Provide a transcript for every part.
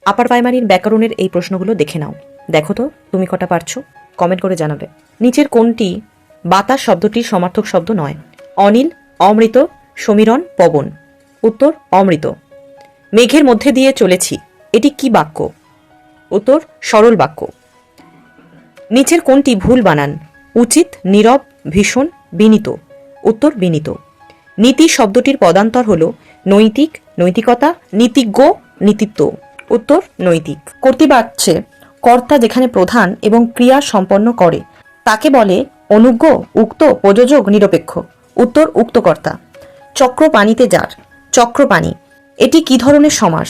আপার প্রাইমারির ব্যাকরণের এই প্রশ্নগুলো দেখে নাও। দেখো তো তুমি কটা পারছো, কমেন্ট করে জানাবে। নিচের কোনটি বাতাস শব্দটির সমার্থক শব্দ নয়? অনিল, অমৃত, সমীরণ, পবন। উত্তর অমৃত। মেঘের মধ্যে দিয়ে চলেছি, এটি কি বাক্য? উত্তর সরল বাক্য। নিচের কোনটি ভুল বানান? উচিত, নীরব, ভীষণ, বিনীত। উত্তর বিনীত। নীতি শব্দটির পদান্তর হল নৈতিক, নৈতিকতা, নীতিজ্ঞ, নীতিত্ব। উত্তর নৈতিক। কর্তৃবাক্যে কর্তা যেখানে প্রধান এবং ক্রিয়া সম্পন্ন করে তাকে বলে অনুজ্ঞ, উক্ত, প্রযোজক, নিরপেক্ষ। উত্তর উক্তকর্তা। চক্র পানিতে যার। চক্রপাণি এটি কি ধরনের সমাস?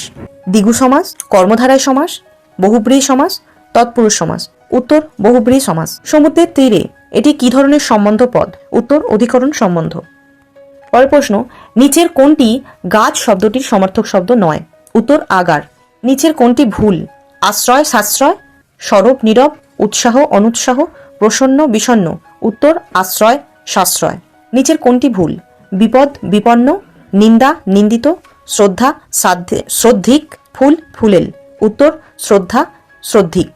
দ্বিগু সমাস, কর্মধারায় সমাস, বহুব্রীহি সমাস, তৎপুরুষ সমাস। উত্তর বহুব্রীহি সমাস। সমুদ্রের তীরে এটি কি ধরনের সম্বন্ধ পদ? উত্তর অধিকরণ সম্বন্ধ। পরের প্রশ্ন, নিচের কোনটি গাছ শব্দটির সমার্থক শব্দ নয়? উত্তর আগার। নিচের কোনটি ভুল? আশ্রয়, সাশ্রয়, সরব, নীরব, উৎসাহ, অনুৎসাহ, প্রসন্ন, বিষণ্ণ। উত্তর আশ্রয়, সাশ্রয়। নিচের কোনটি ভুল? বিপদ, বিপন্ন, নিন্দা, নিন্দিত, শ্রদ্ধা, শ্রদ্ধিক, ফুল, ফুলেল। উত্তর শ্রদ্ধা, শ্রদ্ধিক।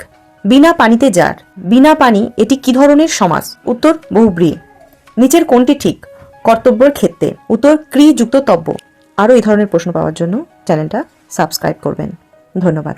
বিনা পানিতে যার। বিনা পানি এটি কি ধরনের সমাস? উত্তর বহুব্রীহি। নিচের কোনটি ঠিক? কর্তব্যের ক্ষেত্রে। উত্তর ক্রি যুক্ত তব্য। আরও এই ধরনের প্রশ্ন পাওয়ার জন্য চ্যানেলটা সাবস্ক্রাইব করবেন। ধন্যবাদ।